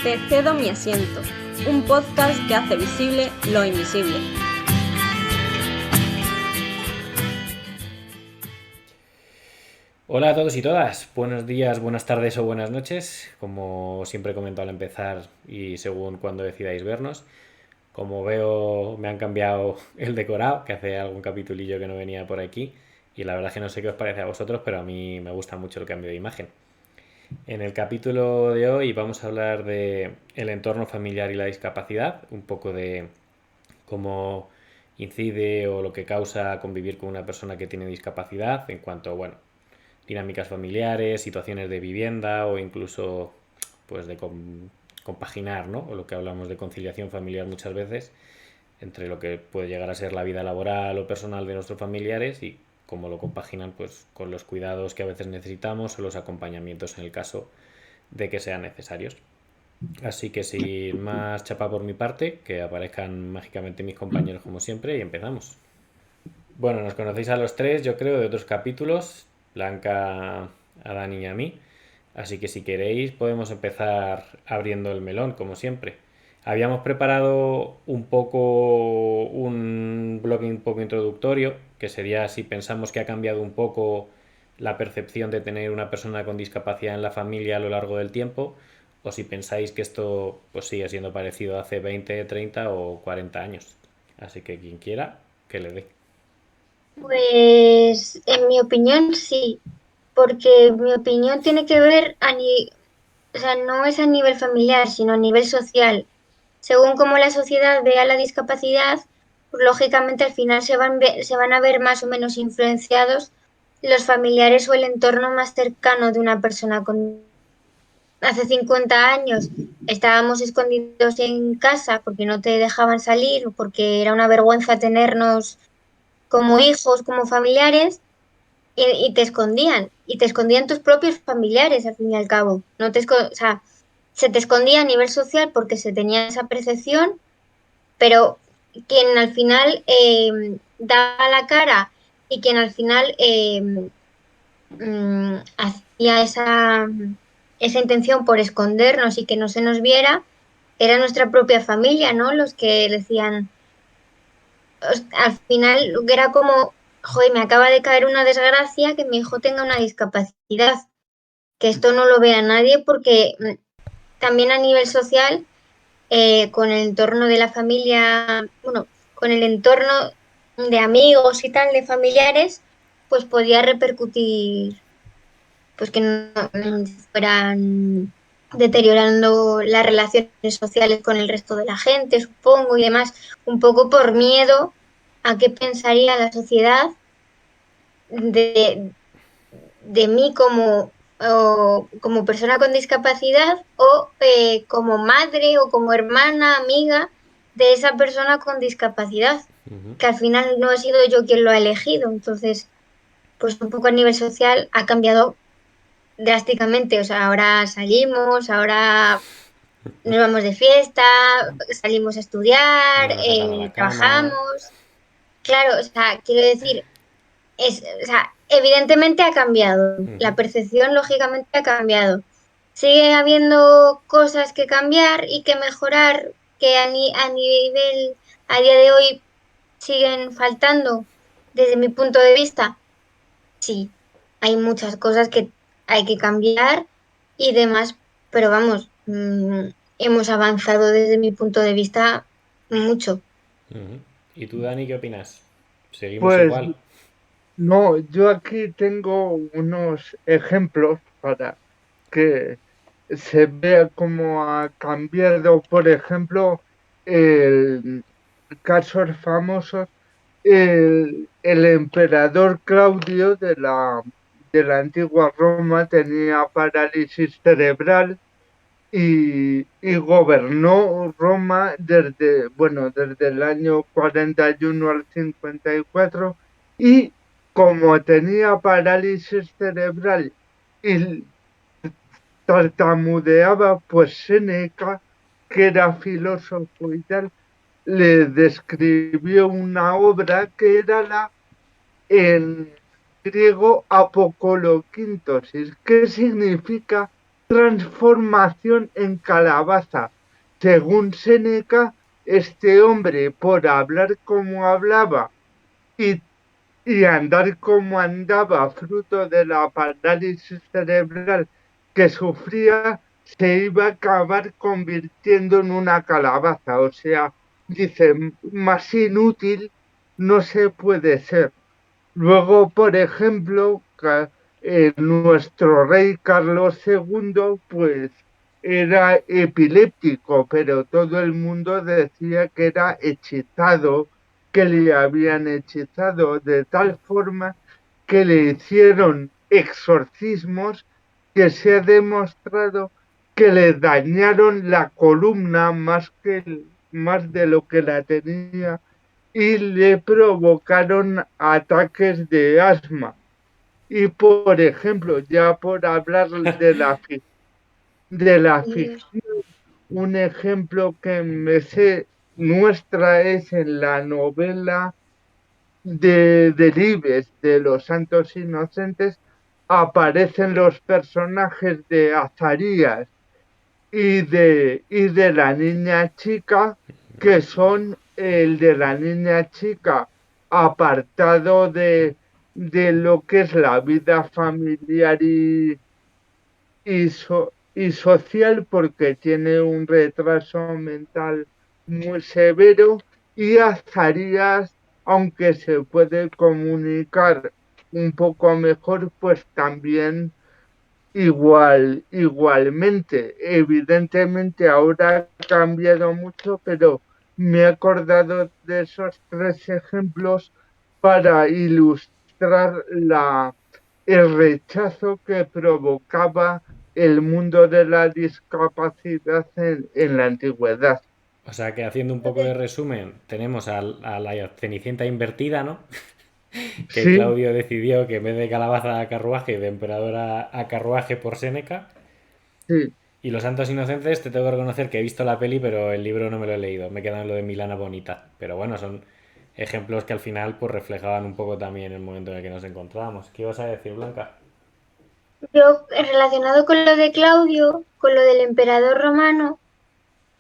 Te cedo mi asiento, un podcast que hace visible lo invisible. Hola a todos y todas, buenos días, buenas tardes o buenas noches, como siempre he comentado al empezar y según cuando decidáis vernos. Como veo me han cambiado el decorado, que hace algún capitulillo que no venía por aquí y la verdad es que no sé qué os parece a vosotros, pero a mí me gusta mucho el cambio de imagen. En el capítulo de hoy vamos a hablar de el entorno familiar y la discapacidad, un poco de cómo incide o lo que causa convivir con una persona que tiene discapacidad en cuanto, bueno, dinámicas familiares, situaciones de vivienda o incluso pues de compaginar, ¿no? O lo que hablamos de conciliación familiar muchas veces, entre lo que puede llegar a ser la vida laboral o personal de nuestros familiares y cómo lo compaginan pues con los cuidados que a veces necesitamos o los acompañamientos en el caso de que sean necesarios. Así que sin más chapa por mi parte, que aparezcan mágicamente mis compañeros como siempre y empezamos. Bueno, nos conocéis a los tres, yo creo, de otros capítulos, Blanca, a Dani y a mí. Así que si queréis podemos empezar abriendo el melón, como siempre. Habíamos preparado un poco un bloque un poco introductorio, que sería si pensamos que ha cambiado un poco la percepción de tener una persona con discapacidad en la familia a lo largo del tiempo, o si pensáis que esto pues sigue siendo parecido a hace 20, 30 o 40 años. Así que quien quiera, que le dé. Pues en mi opinión sí, porque mi opinión tiene que ver o sea, no es a nivel familiar, sino a nivel social. Según cómo la sociedad vea la discapacidad, pues lógicamente al final se van a ver más o menos influenciados los familiares o el entorno más cercano de una persona con. Hace 50 años estábamos escondidos en casa porque no te dejaban salir, porque era una vergüenza tenernos como hijos, como familiares, y te escondían tus propios familiares al fin y al cabo. No te o sea, se te escondía a nivel social porque se tenía esa percepción, pero quien al final daba la cara y quien al final hacía esa intención por escondernos y que no se nos viera, era nuestra propia familia, ¿no? Los que decían, al final era como, joder, me acaba de caer una desgracia que mi hijo tenga una discapacidad, que esto no lo vea nadie porque también a nivel social, con el entorno de la familia, bueno, con el entorno de amigos y tal, de familiares, pues podía repercutir, pues que no fueran deteriorando las relaciones sociales con el resto de la gente, supongo, y demás, un poco por miedo a qué pensaría la sociedad de, de mí como persona con discapacidad o como madre o como hermana, amiga de esa persona con discapacidad, Ujú. que al final no he sido yo quien lo ha elegido. Entonces, pues un poco a nivel social ha cambiado drásticamente. O sea, ahora salimos, ahora nos vamos de fiesta, salimos a estudiar, No nos sacan a la cama. trabajamos. Claro, o sea, quiero decir, o sea, evidentemente ha cambiado, Ujú. la percepción lógicamente ha cambiado. Sigue habiendo cosas que cambiar y que mejorar que a nivel, a día de hoy siguen faltando desde mi punto de vista. Sí, hay muchas cosas que hay que cambiar y demás, pero vamos, hemos avanzado desde mi punto de vista mucho. Ujú. ¿Y tú, Dani, qué opinas? ¿Seguimos Pues igual? no, yo aquí tengo unos ejemplos para que se vea cómo ha cambiado, por ejemplo, el casos famosos, el emperador Claudio de la antigua Roma tenía parálisis cerebral y gobernó Roma desde el año 41 al 54 y como tenía parálisis cerebral y tartamudeaba, pues Séneca, que era filósofo y tal, le describió una obra que era en griego apokoloquintosis, que significa transformación en calabaza. Según Séneca, este hombre, por hablar como hablaba y, y andar como andaba, fruto de la parálisis cerebral que sufría, se iba a acabar convirtiendo en una calabaza. O sea, dice, más inútil no se puede ser. Luego, por ejemplo, nuestro rey Carlos II, pues era epiléptico, pero todo el mundo decía que era hechizado, que le habían hechizado de tal forma que le hicieron exorcismos que se ha demostrado que le dañaron la columna más de lo que la tenía y le provocaron ataques de asma. Y por ejemplo, ya por hablar de la Dios. ficción, un ejemplo que me sé nuestra es en la novela de Delibes, de los Santos Inocentes, aparecen los personajes de Azarías y de la niña chica, que son el de la niña chica apartado de lo que es la vida familiar y social porque tiene un retraso mental muy severo y Azarías, aunque se puede comunicar un poco mejor, pues también igualmente. Evidentemente ahora ha cambiado mucho, pero me he acordado de esos tres ejemplos para ilustrar el rechazo que provocaba el mundo de la discapacidad en la antigüedad. O sea que haciendo un poco de resumen, tenemos a la Cenicienta invertida, ¿no? Que Sí, Claudio decidió que en vez de calabaza a carruaje, de emperador a carruaje por Séneca. sí. Y Los Santos Inocentes, te tengo que reconocer que he visto la peli, pero el libro no me lo he leído. Me he quedado en lo de Milana Bonita. Pero bueno, son ejemplos que al final pues reflejaban un poco también el momento en el que nos encontrábamos. ¿Qué ibas a decir, Blanca? Yo, relacionado con lo de Claudio, con lo del emperador romano,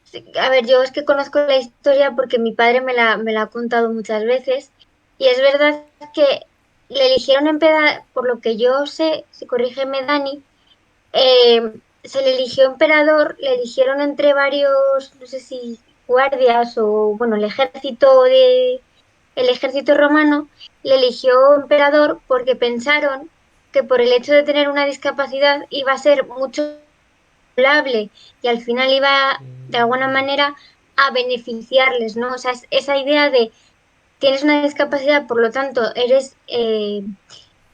sí, a ver, yo es que conozco la historia porque mi padre me la ha contado muchas veces y es verdad que le eligieron emperador, por lo que yo sé, si corrígeme Dani, se le eligió emperador, le eligieron entre varios, no sé si guardias o, bueno, el ejército romano le eligió emperador porque pensaron que por el hecho de tener una discapacidad iba a ser mucho hablarle y al final iba de alguna manera a beneficiarles, ¿no? O sea, esa idea de tienes una discapacidad, por lo tanto,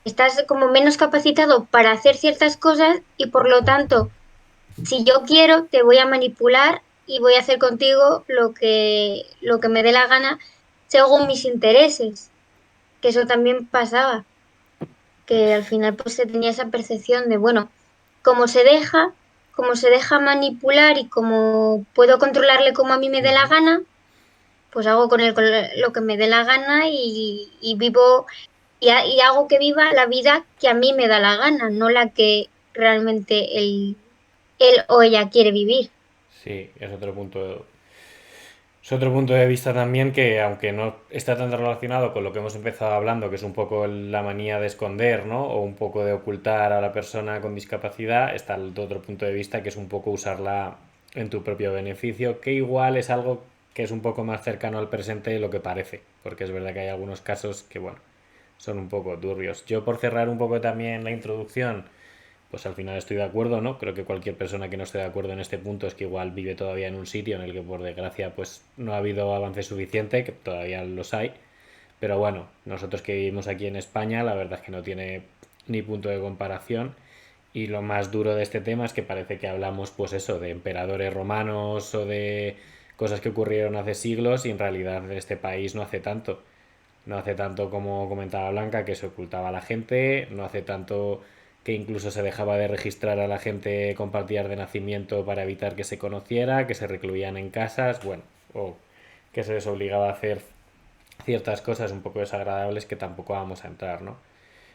estás como menos capacitado para hacer ciertas cosas y por lo tanto, si yo quiero, te voy a manipular y voy a hacer contigo lo que me dé la gana según mis intereses, que eso también pasaba, que al final pues se tenía esa percepción de, bueno, como se deja, como se deja manipular y como puedo controlarle como a mí me dé la gana, pues hago con él lo que me dé la gana y vivo y hago que viva la vida que a mí me da la gana, no la que realmente él o ella quiere vivir. Sí, es otro punto de vista también que, aunque no está tan relacionado con lo que hemos empezado hablando, que es un poco la manía de esconder, ¿no? O un poco de ocultar a la persona con discapacidad, está el otro punto de vista que es un poco usarla en tu propio beneficio, que igual es algo que es un poco más cercano al presente de lo que parece, porque es verdad que hay algunos casos que, bueno, son un poco turbios. Yo, por cerrar un poco también la introducción, pues al final estoy de acuerdo, ¿no? Creo que cualquier persona que no esté de acuerdo en este punto es que igual vive todavía en un sitio en el que por desgracia pues no ha habido avance suficiente, que todavía los hay, pero bueno, nosotros que vivimos aquí en España la verdad es que no tiene ni punto de comparación y lo más duro de este tema es que parece que hablamos pues eso, de emperadores romanos o de cosas que ocurrieron hace siglos y en realidad en este país no hace tanto. No hace tanto como comentaba Blanca que se ocultaba a la gente, no hace tanto que incluso se dejaba de registrar a la gente con partidas de nacimiento para evitar que se conociera, que se recluían en casas, bueno, o que se les obligaba a hacer ciertas cosas un poco desagradables que tampoco vamos a entrar, ¿no?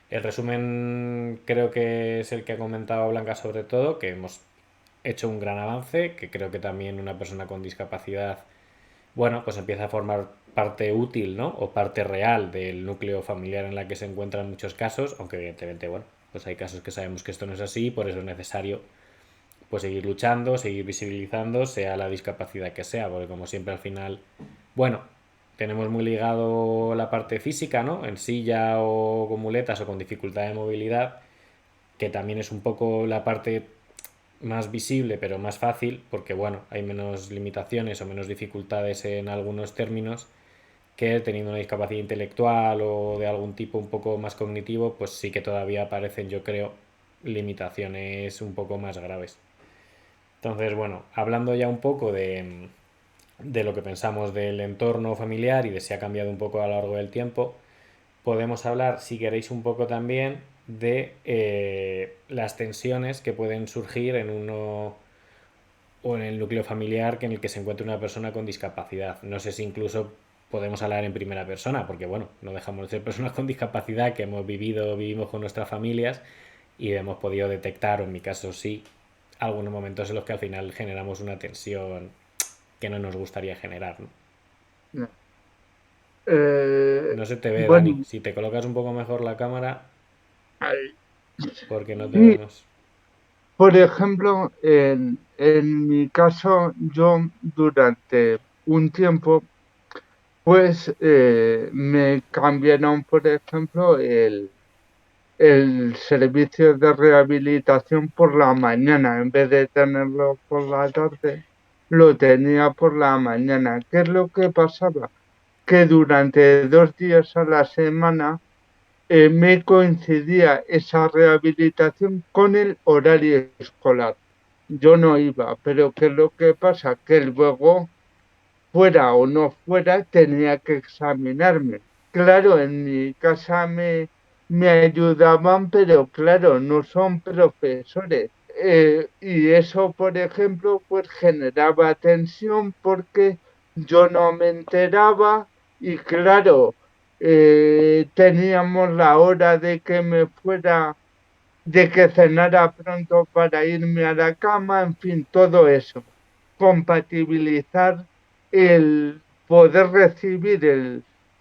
El resumen creo que es el que ha comentado Blanca sobre todo, que hemos hecho un gran avance, que creo que también una persona con discapacidad, bueno, pues empieza a formar parte útil, ¿no? O parte real del núcleo familiar en la que se encuentra en muchos casos, aunque evidentemente, bueno, pues hay casos que sabemos que esto no es así, por eso es necesario pues seguir luchando, seguir visibilizando, sea la discapacidad que sea, porque como siempre al final, bueno, tenemos muy ligado la parte física, ¿no? En silla o con muletas o con dificultad de movilidad, que también es un poco la parte más visible pero más fácil, porque bueno, hay menos limitaciones o menos dificultades en algunos términos que teniendo una discapacidad intelectual o de algún tipo un poco más cognitivo, pues sí que todavía aparecen, yo creo, limitaciones un poco más graves. Entonces, bueno, hablando ya un poco de lo que pensamos del entorno familiar y de si ha cambiado un poco a lo largo del tiempo, podemos hablar, si queréis, un poco también de las tensiones que pueden surgir en uno o en el núcleo familiar en el que se encuentra una persona con discapacidad. No sé si incluso podemos hablar en primera persona, porque bueno, no dejamos de ser personas con discapacidad que hemos vivido, vivimos con nuestras familias y hemos podido detectar, o en mi caso sí, algunos momentos en los que al final generamos una tensión que no nos gustaría generar, ¿no? No. Eh, No se te ve, Dani. bueno, Si te colocas un poco mejor la cámara, ay, porque no te y, vemos. por ejemplo, en mi caso, yo durante un tiempo, pues me cambiaron, por ejemplo, el servicio de rehabilitación por la mañana, en vez de tenerlo por la tarde, lo tenía por la mañana. ¿Qué es lo que pasaba? Que durante 2 días a la semana me coincidía esa rehabilitación con el horario escolar. Yo no iba, pero ¿qué es lo que pasa? Que luego, fuera o no fuera, tenía que examinarme. Claro, en mi casa me ayudaban, pero claro, no son profesores. Y eso, por ejemplo, pues generaba tensión porque yo no me enteraba y claro, teníamos la hora de que me fuera, de que cenara pronto para irme a la cama, en fin, todo eso. Compatibilizar el poder recibir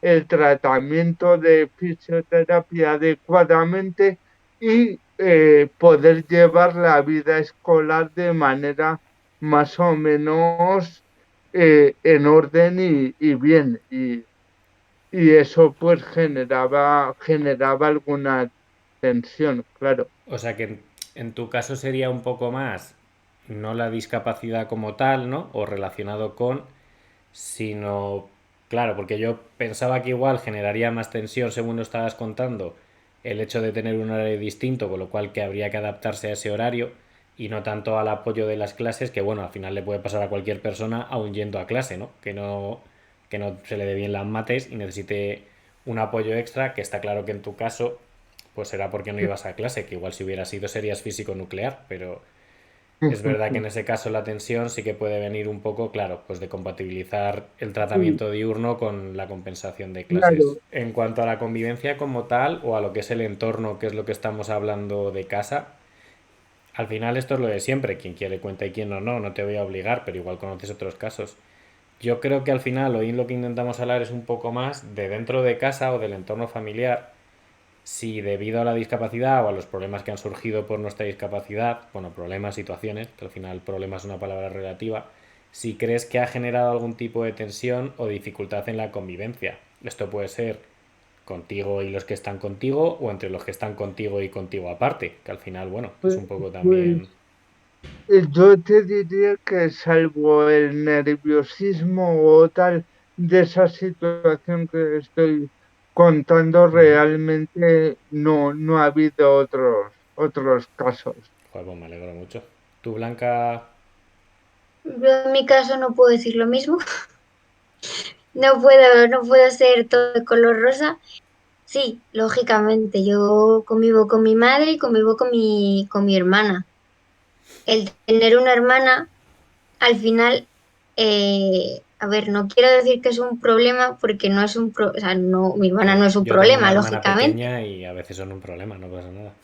el tratamiento de fisioterapia adecuadamente y poder llevar la vida escolar de manera más o menos en orden y bien. Y eso pues generaba alguna tensión, claro. O sea que en tu caso sería un poco más no la discapacidad como tal, ¿no? O relacionado con, sino, claro, porque yo pensaba que igual generaría más tensión según lo estabas contando el hecho de tener un horario distinto, con lo cual que habría que adaptarse a ese horario y no tanto al apoyo de las clases, que bueno, al final le puede pasar a cualquier persona aún yendo a clase, ¿no? Que no se le dé bien las mates y necesite un apoyo extra, que está claro que en tu caso pues será porque no ibas a clase, que igual si hubiera sido serías físico nuclear, pero es verdad que en ese caso la tensión sí que puede venir un poco, claro, pues de compatibilizar el Sí, tratamiento diurno con la compensación de clases. claro, En cuanto a la convivencia como tal o a lo que es el entorno, que es lo que estamos hablando de casa, al final esto es lo de siempre, quien quiere cuenta y quien no, no te voy a obligar, pero igual conoces otros casos. Yo creo que al final hoy lo que intentamos hablar es un poco más de dentro de casa o del entorno familiar, si debido a la discapacidad o a los problemas que han surgido por nuestra discapacidad, bueno, problemas, situaciones, que al final problema es una palabra relativa, si crees que ha generado algún tipo de tensión o dificultad en la convivencia. Esto puede ser contigo y los que están contigo o entre los que están contigo y contigo aparte, que al final, bueno, es pues, un poco pues también... yo te diría que salvo el nerviosismo o tal de esa situación que estoy contando, Ujú. realmente no ha habido otros casos. Joder, pues me alegro mucho. ¿Tú, Blanca? Yo en mi caso no puedo decir lo mismo. No puedo ser todo de color rosa. Sí, lógicamente, yo convivo con mi madre y convivo con mi hermana. El tener una hermana, al final, a ver, no quiero decir que es un problema porque no es o sea, no, mi hermana no es un Yo tengo una problema, hermana lógicamente. pequeña y a veces son un problema, no pasa nada.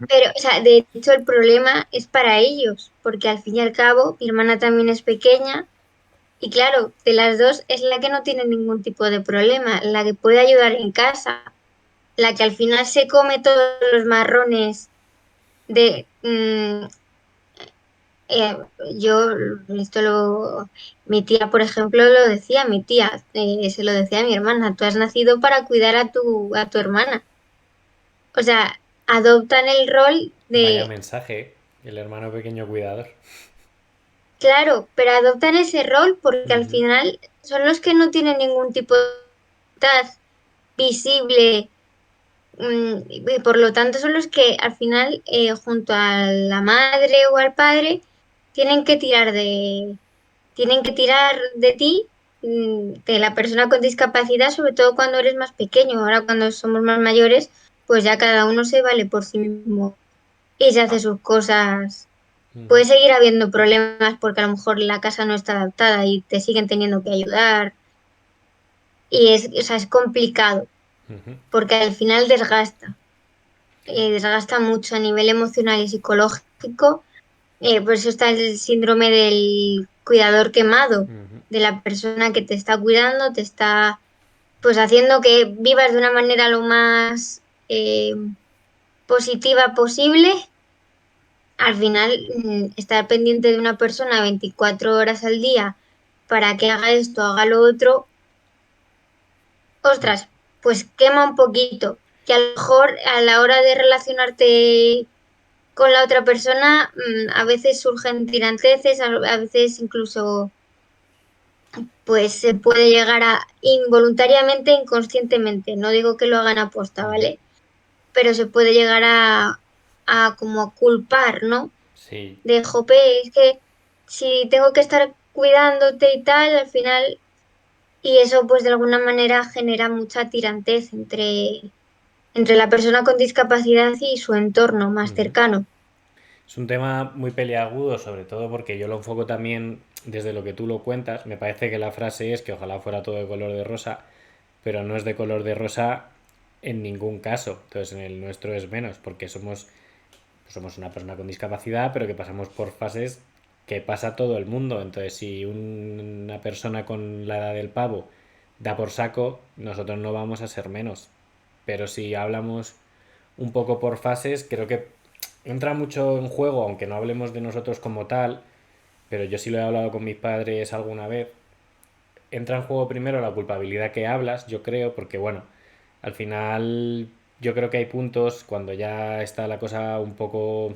Pero, o sea, de hecho el problema es para ellos, porque al fin y al cabo mi hermana también es pequeña y claro, de las dos es la que no tiene ningún tipo de problema, la que puede ayudar en casa, la que al final se come todos los marrones de... eh, yo, esto lo... Mi tía, por ejemplo, lo decía, mi tía se lo decía a mi hermana, tú has nacido para cuidar a tu hermana. O sea, adoptan el rol Vaya de... mensaje, el hermano pequeño cuidador. Claro, pero adoptan ese rol porque al Ujú, final son los que no tienen ningún tipo de libertad visible, y por lo tanto son los que al final, junto a la madre o al padre, tienen que tirar de, tienen que tirar de ti, de la persona con discapacidad, sobre todo cuando eres más pequeño. Ahora cuando somos más mayores, pues ya cada uno se vale por sí mismo y se hace sus cosas. ujú, Puede seguir habiendo problemas porque a lo mejor la casa no está adaptada y te siguen teniendo que ayudar. Y es, o sea, es complicado ujú. porque al final desgasta. Desgasta mucho a nivel emocional y psicológico. Por eso está el síndrome del cuidador quemado, Ujú. de la persona que te está cuidando, te está pues haciendo que vivas de una manera lo más positiva posible. Al final, estar pendiente de una persona 24 horas al día para que haga esto, haga lo otro, ostras, pues quema un poquito. Que a lo mejor a la hora de relacionarte con la otra persona, a veces surgen tiranteces, a veces incluso pues se puede llegar a involuntariamente, inconscientemente, no digo que lo hagan aposta, Ujú. ¿vale? Pero se puede llegar a como culpar, ¿no? Sí, De, jope, es que si tengo que estar cuidándote y tal, al final, y eso pues de alguna manera genera mucha tirantez entre la persona con discapacidad y su entorno más ujú. cercano. Es un tema muy peliagudo, sobre todo porque yo lo enfoco también desde lo que tú lo cuentas. Me parece que la frase es que ojalá fuera todo de color de rosa, pero no es de color de rosa en ningún caso. Entonces en el nuestro es menos, porque somos una persona con discapacidad, pero que pasamos por fases que pasa todo el mundo. Entonces si una persona con la edad del pavo da por saco, nosotros no vamos a ser menos. Pero si hablamos un poco por fases, creo que entra mucho en juego, aunque no hablemos de nosotros como tal, pero yo sí lo he hablado con mis padres alguna vez. Entra en juego primero la culpabilidad que hablas, yo creo, porque bueno, al final yo creo que hay puntos cuando ya está la cosa un poco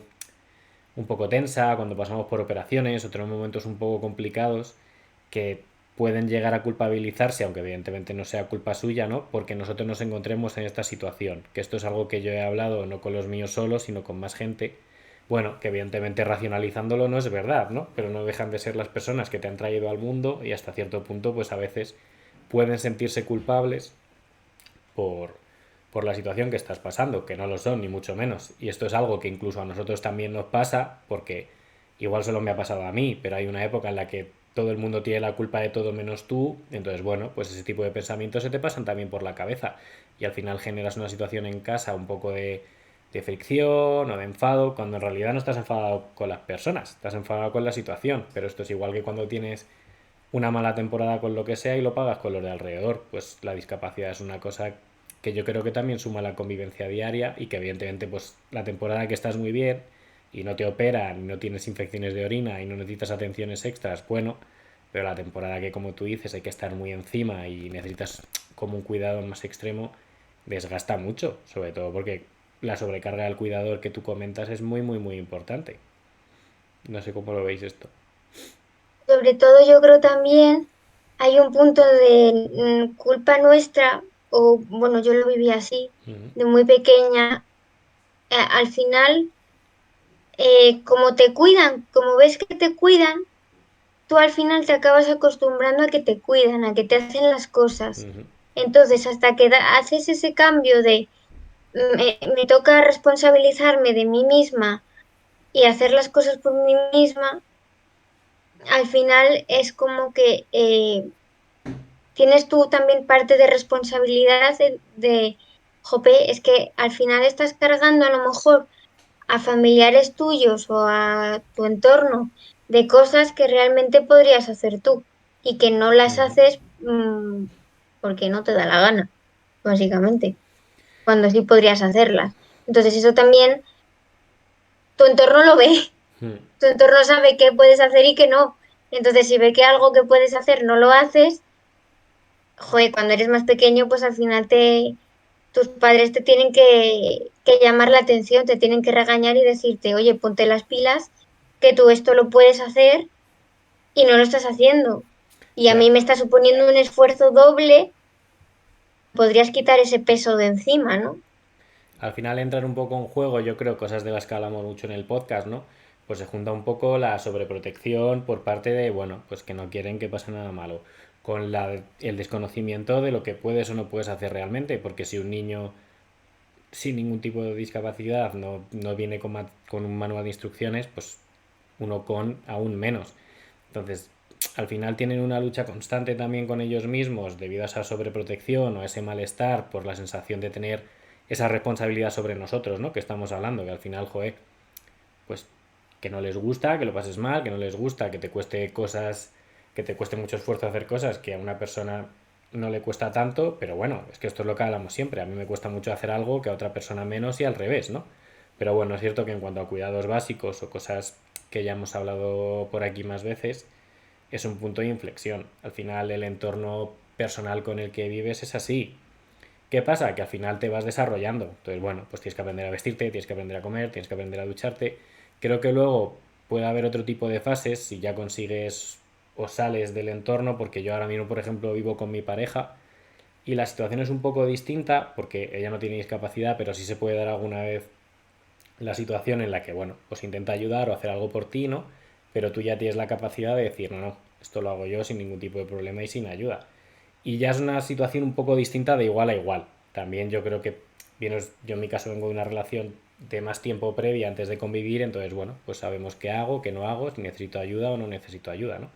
tensa, cuando pasamos por operaciones o tenemos momentos un poco complicados que pueden llegar a culpabilizarse, aunque evidentemente no sea culpa suya, ¿no? Porque nosotros nos encontremos en esta situación. Que esto es algo que yo he hablado no con los míos solos, sino con más gente. Bueno, que evidentemente racionalizándolo no es verdad, ¿no? Pero no dejan de ser las personas que te han traído al mundo y hasta cierto punto, pues a veces pueden sentirse culpables por, por la situación que estás pasando, que no lo son, ni mucho menos. Y esto es algo que incluso a nosotros también nos pasa, porque igual solo me ha pasado a mí, pero hay una época en la que todo el mundo tiene la culpa de todo menos tú, entonces bueno, pues ese tipo de pensamientos se te pasan también por la cabeza y al final generas una situación en casa un poco de fricción o de enfado, cuando en realidad no estás enfadado con las personas, estás enfadado con la situación, pero esto es igual que cuando tienes una mala temporada con lo que sea y lo pagas con los de alrededor. Pues la discapacidad es una cosa que yo creo que también suma la convivencia diaria y que evidentemente pues la temporada que estás muy bien y no te operan, no tienes infecciones de orina y no necesitas atenciones extras, bueno, pero la temporada que como tú dices hay que estar muy encima y necesitas como un cuidado más extremo, desgasta mucho, sobre todo porque la sobrecarga del cuidador que tú comentas es muy muy muy importante. No sé cómo lo veis esto. Sobre todo yo creo también hay un punto de culpa nuestra, o bueno, yo lo viví así, Uh -huh. de muy pequeña. Al final, como te cuidan, como ves que te cuidan, tú al final te acabas acostumbrando a que te cuidan, a que te hacen las Uh cosas. -huh. Entonces, hasta que haces ese cambio de me toca responsabilizarme de mí misma y hacer las cosas por mí misma, al final es como que tienes tú también parte de responsabilidad de jope, es que al final estás cargando a lo mejor a familiares tuyos o a tu entorno de cosas que realmente podrías hacer tú y que no las Ujú. haces porque no te da la gana, básicamente, cuando sí podrías hacerlas. Entonces eso también tu entorno lo ve, Mm. tu entorno sabe qué puedes hacer y qué no. Entonces si ve que algo que puedes hacer no lo haces, joder, cuando eres más pequeño, pues al final tus padres te tienen que llamar la atención, te tienen que regañar y decirte, oye, ponte las pilas, que tú esto lo puedes hacer y no lo estás haciendo. Y a mí Claro. me está suponiendo un esfuerzo doble, podrías quitar ese peso de encima, ¿no? Al final entran un poco en juego, yo creo, cosas de las que hablamos mucho en el podcast, ¿no? Pues se junta un poco la sobreprotección por parte de, bueno, pues que no quieren que pase nada malo, con el desconocimiento de lo que puedes o no puedes hacer realmente, porque si un niño sin ningún tipo de discapacidad no viene con un manual de instrucciones, pues uno con aún menos. Entonces, al final tienen una lucha constante también con ellos mismos debido a esa sobreprotección o a ese malestar por la sensación de tener esa responsabilidad sobre nosotros, ¿no? Que estamos hablando, que al final, joder, pues que no les gusta, que lo pases mal, que no les gusta, que te cueste cosas, que te cueste mucho esfuerzo hacer cosas que a una persona no le cuesta tanto, pero bueno, es que esto es lo que hablamos siempre. A mí me cuesta mucho hacer algo que a otra persona menos y al revés, ¿no? Pero bueno, es cierto que en cuanto a cuidados básicos o cosas que ya hemos hablado por aquí más veces, es un punto de inflexión. Al final el entorno personal con el que vives es así. ¿Qué pasa? Que al final te vas desarrollando. Entonces, bueno, pues tienes que aprender a vestirte, tienes que aprender a comer, tienes que aprender a ducharte. Creo que luego puede haber otro tipo de fases si ya consigues o sales del entorno, porque yo ahora mismo, por ejemplo, vivo con mi pareja y la situación es un poco distinta porque ella no tiene discapacidad, pero sí se puede dar alguna vez la situación en la que, bueno, pues intenta ayudar o hacer algo por ti, ¿no? Pero tú ya tienes la capacidad de decir, no, no, esto lo hago yo sin ningún tipo de problema y sin ayuda. Y ya es una situación un poco distinta de igual a igual. También yo creo que, bien, yo en mi caso vengo de una relación de más tiempo previa antes de convivir, entonces, bueno, pues sabemos qué hago, qué no hago, si necesito ayuda o no necesito ayuda, ¿no?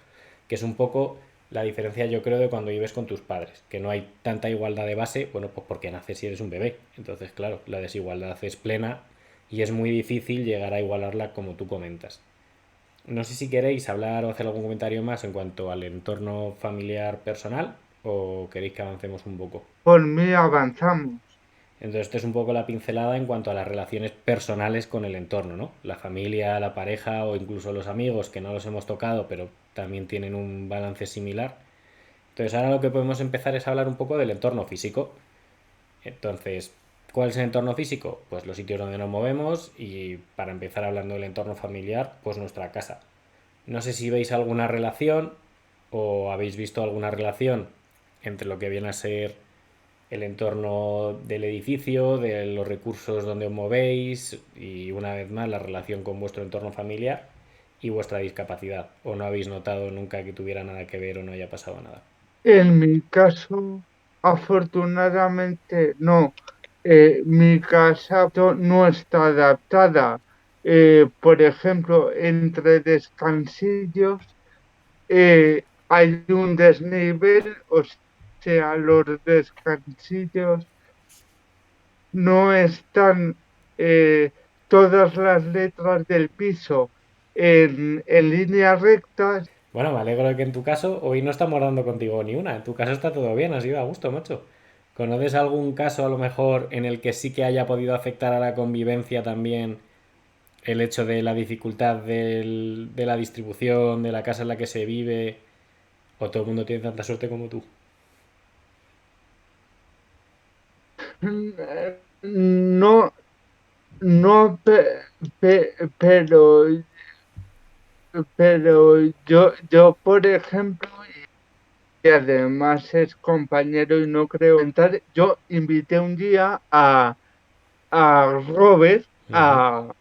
Que es un poco la diferencia, yo creo, de cuando vives con tus padres, que no hay tanta igualdad de base, bueno, pues porque naces y eres un bebé. Entonces, claro, la desigualdad es plena y es muy difícil llegar a igualarla como tú comentas. No sé si queréis hablar o hacer algún comentario más en cuanto al entorno familiar personal o queréis que avancemos un poco. Por mí avanzamos. Entonces, esto es un poco la pincelada en cuanto a las relaciones personales con el entorno, ¿no? La familia, la pareja o incluso los amigos, que no los hemos tocado, pero también tienen un balance similar. Entonces, ahora lo que podemos empezar es hablar un poco del entorno físico. Entonces, ¿cuál es el entorno físico? Pues los sitios donde nos movemos y para empezar hablando del entorno familiar, pues nuestra casa. No sé si veis alguna relación o habéis visto alguna relación entre lo que viene a ser el entorno del edificio, de los recursos donde os movéis y una vez más la relación con vuestro entorno familiar y vuestra discapacidad. ¿O no habéis notado nunca que tuviera nada que ver o no haya pasado nada? En mi caso, afortunadamente, no. Mi casa no está adaptada. Por ejemplo, entre descansillos hay un desnivel, o sea, los descansillos no están todas las letras del piso en línea recta. Bueno, me alegro de que en tu caso hoy no estamos dando contigo ni una. En tu caso está todo bien, has ido a gusto, macho. ¿Conoces algún caso a lo mejor en el que sí que haya podido afectar a la convivencia también el hecho de la dificultad de la distribución, de la casa en la que se vive? ¿O todo el mundo tiene tanta suerte como tú? No, no, pero, yo, por ejemplo, y además es compañero y no creo entrar, yo invité un día a Robert Ujú.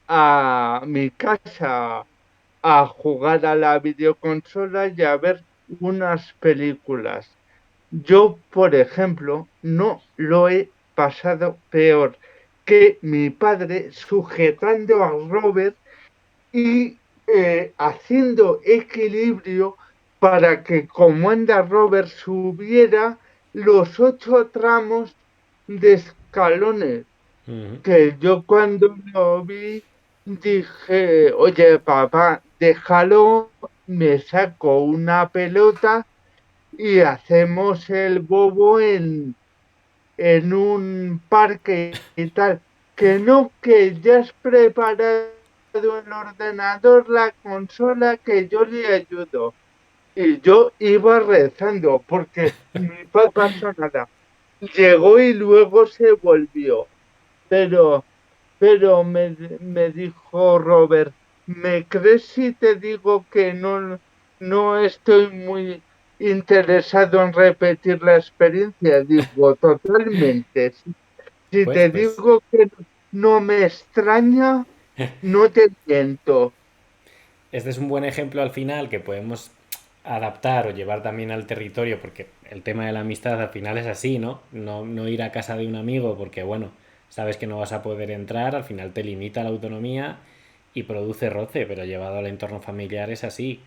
a mi casa a jugar a la videoconsola y a ver unas películas. Yo, por ejemplo, no lo he pasado peor que mi padre sujetando a Robert y haciendo equilibrio para que como anda Robert subiera los 8 tramos de escalones, Ujú. que yo cuando lo vi dije, oye papá, déjalo, me saco una pelota y hacemos el bobo en un parque y tal. Que no, que ya has preparado el ordenador, la consola, que yo le ayudo. Y yo iba rezando porque ni pasó nada. Llegó y luego se volvió. Pero, pero me dijo Robert, ¿me crees si te digo que no estoy muy interesado en repetir la experiencia? Digo, totalmente. Si Pues, te pues, digo que no me extraña, no te miento. este es un buen ejemplo al final que podemos adaptar o llevar también al territorio, porque el tema de la amistad al final es así, ¿no? No ir a casa de un amigo porque, bueno, sabes que no vas a poder entrar, al final te limita la autonomía y produce roce, pero llevado al entorno familiar es así.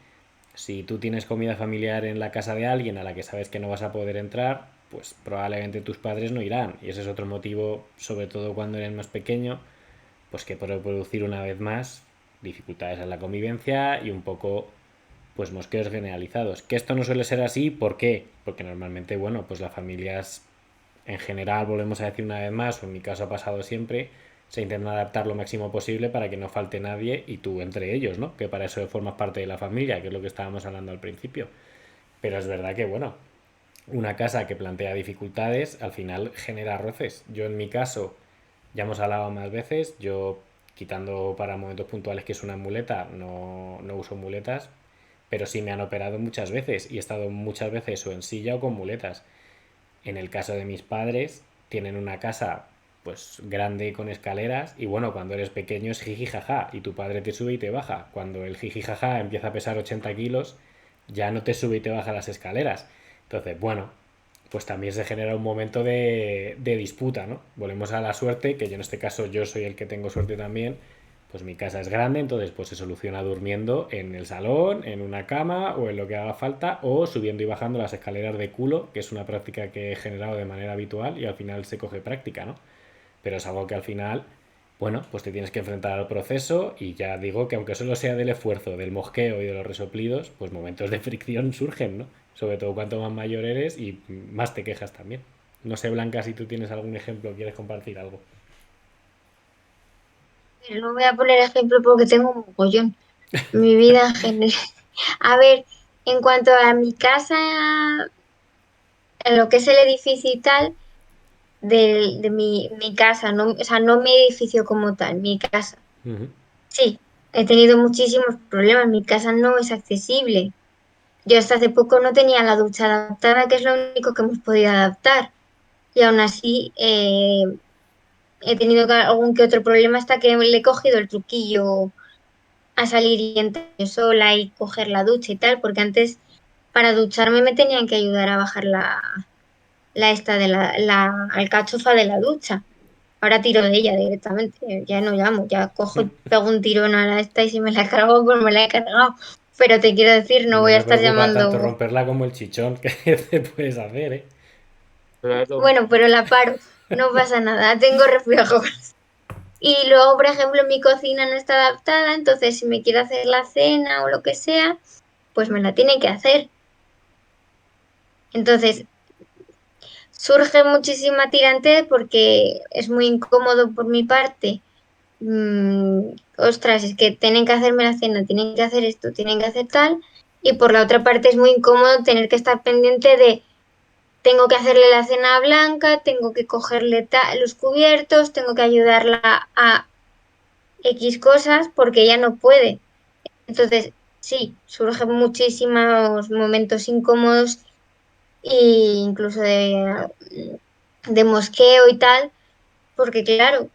Si tú tienes comida familiar en la casa de alguien a la que sabes que no vas a poder entrar, pues probablemente tus padres no irán. Y ese es otro motivo, sobre todo cuando eres más pequeño, pues que puede producir una vez más dificultades en la convivencia y un poco pues mosqueos generalizados. Que esto no suele ser así, ¿por qué? Porque normalmente, bueno, pues las familias en general, volvemos a decir una vez más, o en mi caso ha pasado siempre, se intentan adaptar lo máximo posible para que no falte nadie y tú entre ellos, ¿no? Que para eso formas parte de la familia, que es lo que estábamos hablando al principio. Pero es verdad que, bueno, una casa que plantea dificultades al final genera roces. Yo en mi caso, ya hemos hablado más veces, yo quitando para momentos puntuales que es una muleta, no uso muletas, pero sí me han operado muchas veces y he estado muchas veces o en silla o con muletas. En el caso de mis padres, tienen una casa pues grande con escaleras y bueno, cuando eres pequeño es jiji jaja y tu padre te sube y te baja. Cuando el jiji jaja empieza a pesar 80 kilos, ya no te sube y te baja las escaleras. Entonces, bueno, pues también se genera un momento de disputa, ¿no? Volvemos a la suerte, que yo en este caso yo soy el que tengo suerte también, pues mi casa es grande, entonces pues se soluciona durmiendo en el salón, en una cama o en lo que haga falta, o subiendo y bajando las escaleras de culo, que es una práctica que he generado de manera habitual y al final se coge práctica, ¿no? Pero es algo que al final, bueno, pues te tienes que enfrentar al proceso y ya digo que aunque solo sea del esfuerzo, del mosqueo y de los resoplidos, pues momentos de fricción surgen, ¿no? Sobre todo cuanto más mayor eres y más te quejas también. No sé, Blanca, si tú tienes algún ejemplo, quieres compartir algo. Pero no voy a poner ejemplo porque tengo un mogollón. Mi vida en general. A ver, en cuanto a mi casa, en lo que es el edificio y tal, de mi casa, no, o sea, no mi edificio como tal, mi casa. Ujú. Sí, he tenido muchísimos problemas. Mi casa no es accesible. Yo hasta hace poco no tenía la ducha adaptada, que es lo único que hemos podido adaptar. Y aún así he tenido algún que otro problema hasta que le he cogido el truquillo a salir y entrar yo sola y coger la ducha y tal, porque antes para ducharme me tenían que ayudar a bajar la esta de la alcachofa de la ducha. Ahora tiro de ella directamente, ya no llamo, ya cojo y pego un tirón a la esta y si me la he cargado, pues me la he cargado. Pero te quiero decir, no No voy a me estar preocupa tanto llamando. romperla como el chichón que te puedes hacer, ¿eh? Claro. Bueno, pero la paro, no pasa nada, tengo reflejos. Y luego, por ejemplo, mi cocina no está adaptada, entonces si me quiero hacer la cena o lo que sea, pues me la tiene que hacer. Entonces, surge muchísima tirante porque es muy incómodo por mi parte. Ostras, es que tienen que hacerme la cena, tienen que hacer esto, tienen que hacer tal. Y por la otra parte es muy incómodo tener que estar pendiente de, tengo que hacerle la cena a Blanca, tengo que cogerle los cubiertos, tengo que ayudarla a X cosas porque ella no puede. Entonces, sí, surgen muchísimos momentos incómodos e incluso de mosqueo y tal, porque claro,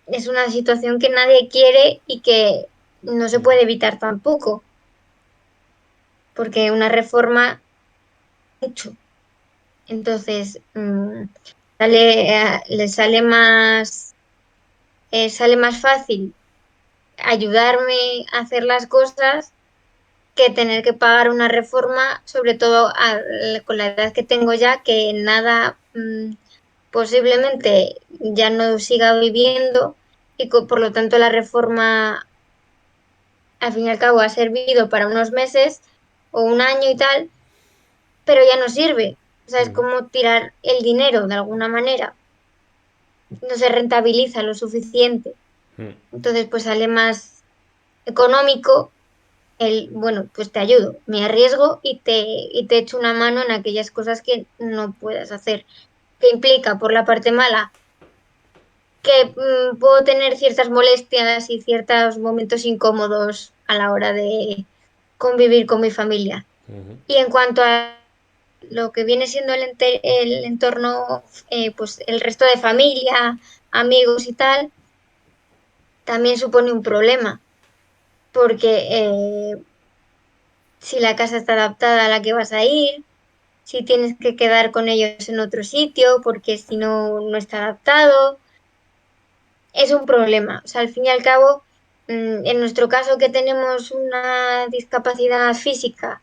es una situación que nadie quiere y que no se puede evitar tampoco, porque una reforma mucho. Entonces, le sale más fácil ayudarme a hacer las cosas que tener que pagar una reforma, sobre todo con la edad que tengo ya, que nada posiblemente ya no siga viviendo y por lo tanto la reforma al fin y al cabo ha servido para unos meses o un año y tal, pero ya no sirve. O sea, es Ujú. como tirar el dinero de alguna manera. No se rentabiliza lo suficiente. Mm. Entonces, pues sale más económico bueno, pues te ayudo, me arriesgo y te echo una mano en aquellas cosas que no puedas hacer. Que implica, por la parte mala, que puedo tener ciertas molestias y ciertos momentos incómodos a la hora de convivir con mi familia. Ujú. Y en cuanto a lo que viene siendo el entorno, pues el resto de familia, amigos y tal, también supone un problema, porque si la casa está adaptada a la que vas a ir, si tienes que quedar con ellos en otro sitio, porque si no, no está adaptado, es un problema. O sea, al fin y al cabo, en nuestro caso que tenemos una discapacidad física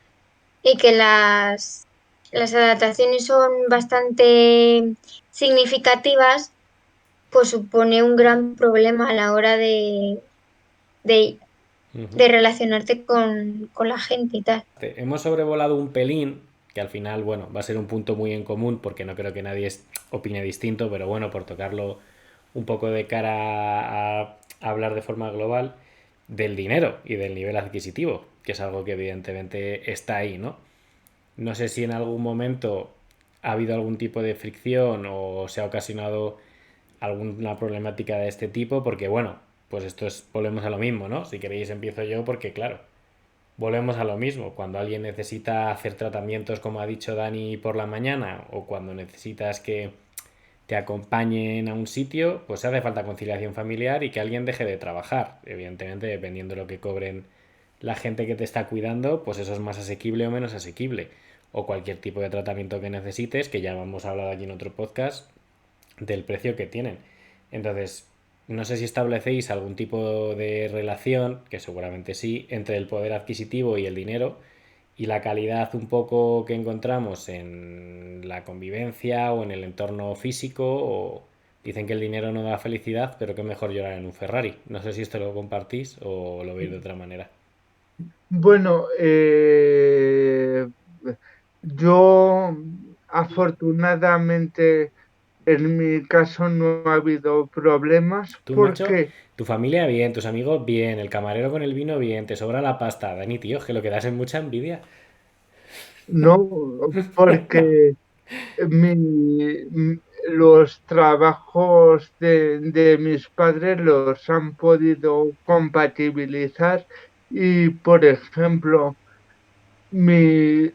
y que las adaptaciones son bastante significativas, pues supone un gran problema a la hora de, Ujú. de relacionarte con la gente y tal. Hemos sobrevolado un pelín, que al final, bueno, va a ser un punto muy en común porque no creo que nadie opine distinto, pero bueno, por tocarlo un poco de cara a hablar de forma global del dinero y del nivel adquisitivo, que es algo que evidentemente está ahí, ¿no? No sé si en algún momento ha habido algún tipo de fricción o se ha ocasionado alguna problemática de este tipo, porque bueno, pues esto es, volvemos a lo mismo, ¿no? Si queréis empiezo yo porque claro, volvemos a lo mismo. Cuando alguien necesita hacer tratamientos, como ha dicho Dani, por la mañana, o cuando necesitas que te acompañen a un sitio, pues hace falta conciliación familiar y que alguien deje de trabajar. Evidentemente, dependiendo de lo que cobren la gente que te está cuidando, pues eso es más asequible o menos asequible. O cualquier tipo de tratamiento que necesites, que ya hemos hablado aquí en otro podcast, del precio que tienen. Entonces, no sé si establecéis algún tipo de relación, que seguramente sí, entre el poder adquisitivo y el dinero y la calidad un poco que encontramos en la convivencia o en el entorno físico. O dicen que el dinero no da felicidad, pero que mejor llorar en un Ferrari. No sé si esto lo compartís o lo veis de otra manera. Bueno, yo afortunadamente en mi caso no ha habido problemas Tú, macho, porque tu familia bien, tus amigos bien, el camarero con el vino bien, te sobra la pasta. Dani, tío, que lo que das es mucha envidia. no, porque los trabajos de mis padres los han podido compatibilizar y, por ejemplo,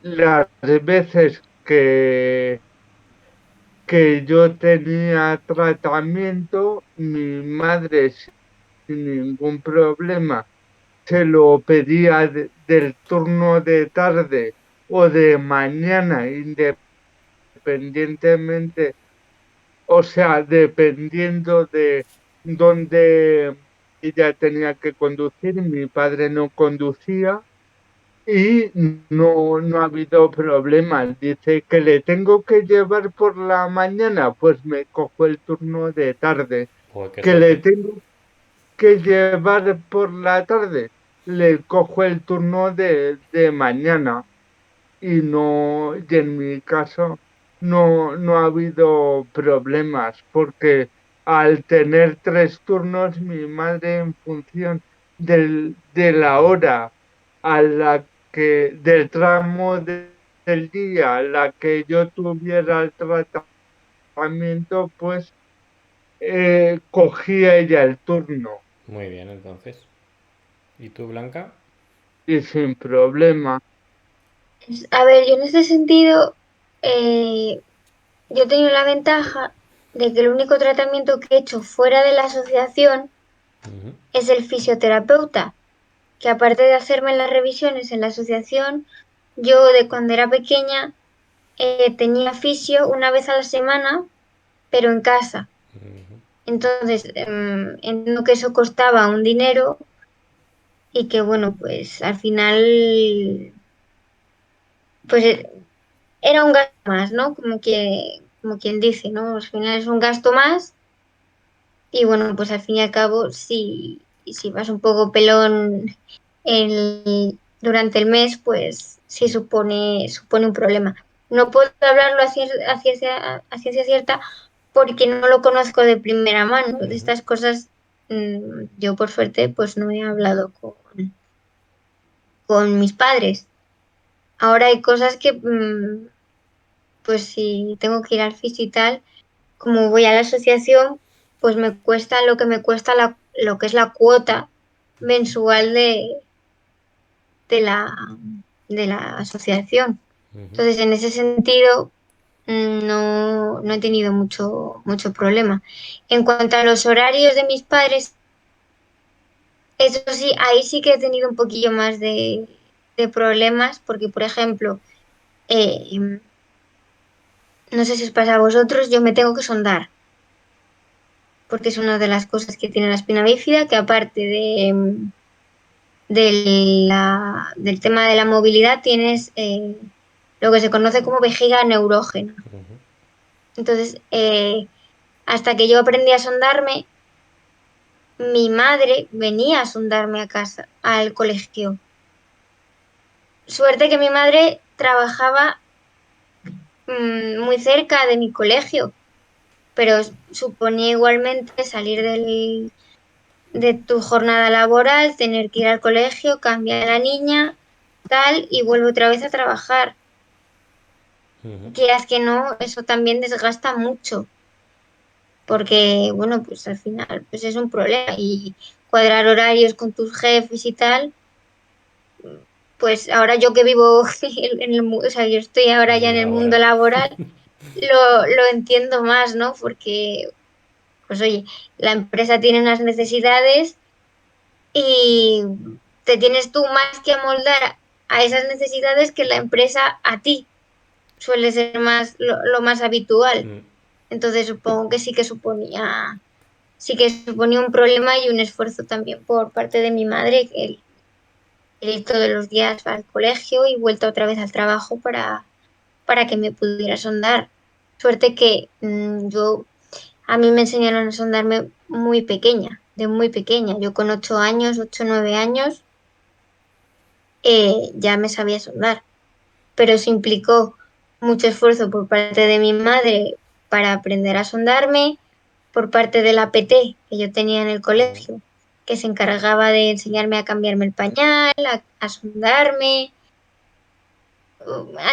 las veces que yo tenía tratamiento, mi madre sin ningún problema se lo pedía del turno de tarde o de mañana, independientemente, o sea, dependiendo de dónde ella tenía que conducir. Mi padre no conducía y no ha habido problemas. Dice que le tengo que llevar por la mañana, pues me cojo el turno de tarde. Joder, qué Que le suerte. tengo que llevar por la tarde, le cojo el turno de mañana. Y no, y en mi caso no ha habido problemas, porque al tener tres turnos, mi madre en función de la hora a la del tramo del día a la que yo tuviera el tratamiento, pues cogía ella el turno Muy bien, entonces. ¿Y tú, Blanca? y sin problema. A ver, yo en ese sentido, eh, yo he tenido la ventaja de que el único tratamiento que he hecho fuera de la asociación Ujú. es el fisioterapeuta, que aparte de hacerme las revisiones en la asociación, yo de cuando era pequeña tenía fisio una vez a la semana, pero en casa. Entonces, entiendo que eso costaba un dinero y que, bueno, pues al final, pues era un gasto más, ¿no? Como como quien dice, ¿no? Al final es un gasto más y bueno, pues al fin y al cabo, si vas un poco pelón durante el mes, pues sí supone un problema. No puedo hablarlo a ciencia cierta porque no lo conozco de primera mano. De Ujú. estas cosas, yo por suerte, pues no he hablado con mis padres. Ahora hay cosas que, pues si tengo que ir al fisio y tal, como voy a la asociación, pues me cuesta lo que me cuesta lo que es la cuota mensual de la, de la asociación. Ujú. Entonces, en ese sentido, no he tenido mucho problema. En cuanto a los horarios de mis padres, eso sí, ahí sí que he tenido un poquillo más de problemas, porque, por ejemplo, eh, no sé si os pasa a vosotros, yo me tengo que sondar, porque es una de las cosas que tiene la espina bífida, que aparte del tema de la movilidad tienes lo que se conoce como vejiga neurógena. Ujú. Entonces, hasta que yo aprendí a sondarme, mi madre venía a sondarme a casa, al colegio. Suerte que mi madre trabajaba muy cerca de mi colegio, pero suponía igualmente salir de tu jornada laboral, tener que ir al colegio, cambiar a la niña, tal, y vuelvo otra vez a trabajar. Ujú. Quieras que no, eso también desgasta mucho, porque, bueno, pues al final pues es un problema y cuadrar horarios con tus jefes y tal, pues ahora yo que vivo o sea, yo estoy ahora ya en el mundo Laboral. laboral, lo entiendo más, ¿no? Porque, pues oye, la empresa tiene unas necesidades y te tienes tú más que amoldar a esas necesidades que la empresa a ti. Suele ser más lo más habitual. Mm. Entonces supongo que sí que suponía un problema y un esfuerzo también por parte de mi madre, el ir todos los días al colegio y vuelta otra vez al trabajo para que me pudiera sondar. Suerte que a mí me enseñaron a sondarme muy pequeña, de muy pequeña. Yo con 8 años, 8 o 9 años, ya me sabía sondar, pero eso implicó mucho esfuerzo por parte de mi madre para aprender a sondarme, por parte de la PT que yo tenía en el Mm. colegio, que se encargaba de enseñarme a cambiarme el pañal, a sondarme. A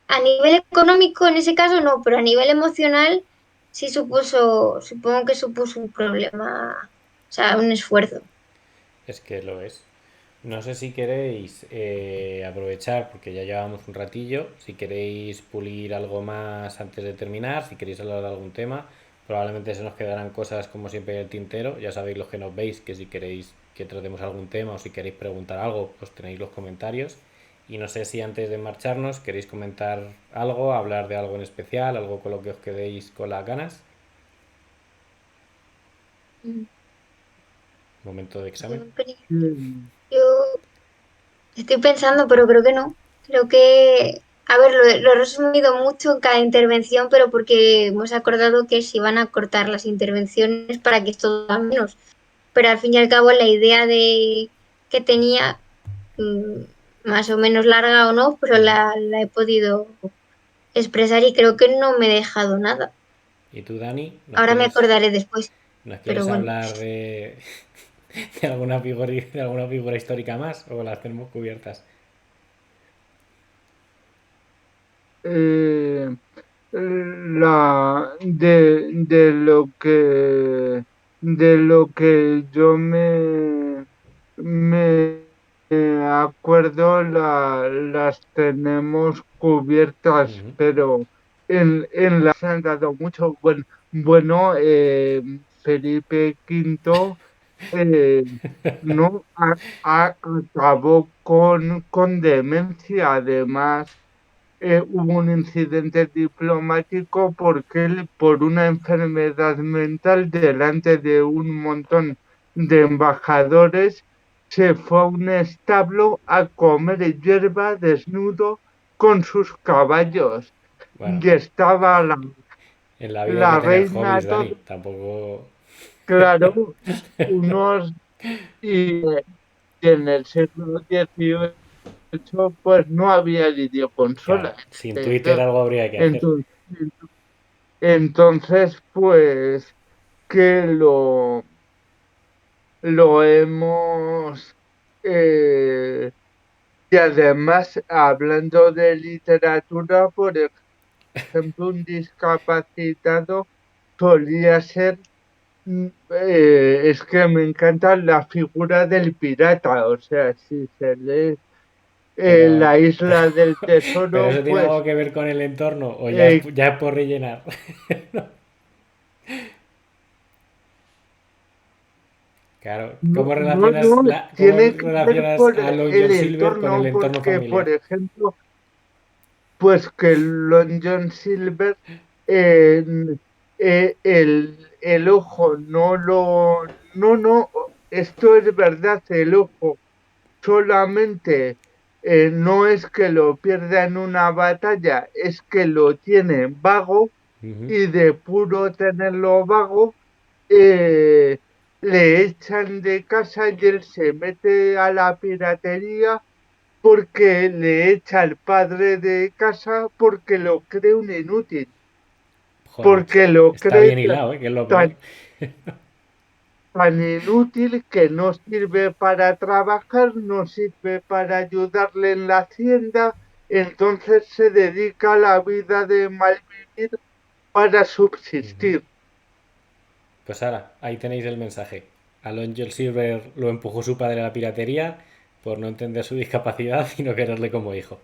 a nivel económico en ese caso no, pero a nivel emocional sí supongo que supuso un problema, o sea, un esfuerzo. Es que lo es. No sé si queréis aprovechar, porque ya llevamos un ratillo, si queréis pulir algo más antes de terminar, si queréis hablar de algún tema, probablemente se nos quedarán cosas como siempre en el tintero, ya sabéis los que nos veis, que si queréis que tratemos algún tema o si queréis preguntar algo, pues tenéis los comentarios. Y no sé si antes de marcharnos queréis comentar algo, hablar de algo en especial, algo con lo que os quedéis con las ganas. Mm. Momento de examen. Siempre. Mm. Yo estoy pensando, pero creo que no. Creo que, a ver, lo he resumido mucho en cada intervención, pero porque hemos acordado que se iban a cortar las intervenciones para que esto da menos. Pero al fin y al cabo la idea que tenía, mm, más o menos larga o no, pero Ujú. la he podido expresar y creo que no me he dejado nada. ¿Y tú, Dani, Ahora me acordaré después, nos pero quieres bueno. hablar de alguna figura histórica más o las tenemos cubiertas? Eh, de lo que yo me acuerdo, las tenemos cubiertas, Ujú. pero en las han dado mucho. Bueno, Felipe V eh, no acabó con demencia. Además, hubo un incidente diplomático porque él, por una enfermedad mental, delante de un montón de embajadores, se fue a un establo a comer hierba desnudo con sus caballos. Bueno, y estaba en la vida hay que la tener reina hobbies, Dani. todo, Tampoco. claro, unos, y en el siglo XVIII pues no había Claro, videoconsolas. sin Twitter Entonces, algo habría que hacer. entonces, pues que lo hemos, eh, y además, hablando de literatura, por ejemplo, un discapacitado solía ser, es que me encanta la figura del pirata, o sea, si se lee Pero, La isla del pero tesoro, eso tiene algo pues que ver con el entorno o eh, ya es por rellenar. Claro, no, no, no, cómo tiene que ver relacionas por a Long el John Silver con el entorno, entorno porque, familiar? por ejemplo, pues que Long John Silver, eh, el ojo no, esto es verdad, el ojo solamente no es que lo pierda en una batalla, es que lo tiene vago Ujú. y de puro tenerlo vago, eh, le echan de casa y él se mete a la piratería porque le echa el padre de casa porque lo cree un inútil, Joder, macho. porque lo Está cree bien hilado, ¿eh? Que es lo peor. tan, tan inútil que no sirve para trabajar, no sirve para ayudarle en la hacienda, entonces se dedica a la vida de malvivir para Ujú. subsistir. Pues ahora, ahí tenéis el mensaje. A Long John Silver lo empujó su padre a la piratería por no entender su discapacidad y no quererle como hijo.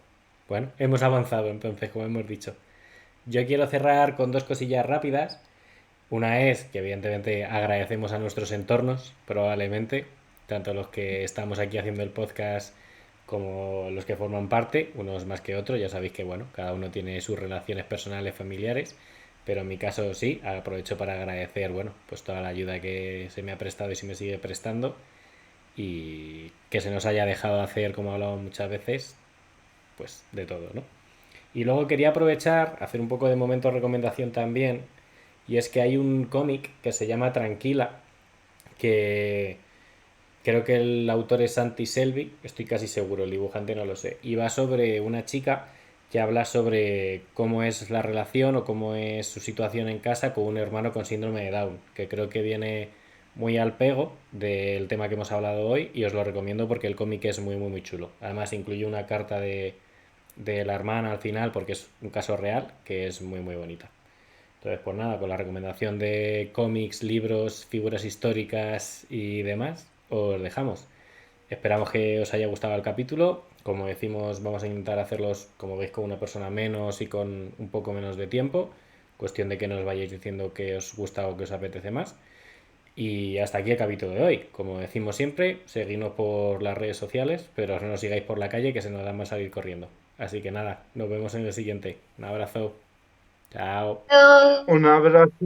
Bueno, hemos avanzado entonces, como hemos dicho. Yo quiero cerrar con dos cosillas rápidas. Una es que evidentemente agradecemos a nuestros entornos, probablemente, tanto los que estamos aquí haciendo el podcast como los que forman parte, unos más que otros. Ya sabéis que bueno, cada uno tiene sus relaciones personales, familiares, pero en mi caso sí, aprovecho para agradecer, bueno, pues toda la ayuda que se me ha prestado y se me sigue prestando y que se nos haya dejado hacer, como hablamos muchas veces, pues de todo, ¿no? Y luego quería aprovechar, hacer un poco de momento recomendación también, y es que hay un cómic que se llama Tranquila, que creo que el autor es Santi Selvi, estoy casi seguro, el dibujante no lo sé, y va sobre una chica que habla sobre cómo es la relación o cómo es su situación en casa con un hermano con síndrome de Down, que creo que viene muy al pego del tema que hemos hablado hoy y os lo recomiendo porque el cómic es muy muy muy chulo. Además incluye una carta de la hermana al final porque es un caso real que es muy muy bonita. Entonces, pues nada, con la recomendación de cómics, libros, figuras históricas y demás, os dejamos. Esperamos que os haya gustado el capítulo. Como decimos, vamos a intentar hacerlos, como veis, con una persona menos y con un poco menos de tiempo. Cuestión de que nos vayáis diciendo que os gusta o que os apetece más. Y hasta aquí el capítulo de hoy. Como decimos siempre, seguidnos por las redes sociales, pero no nos sigáis por la calle que se nos da más salir corriendo. Así que nada, nos vemos en el siguiente. Un abrazo. Chao. Pero Un abrazo.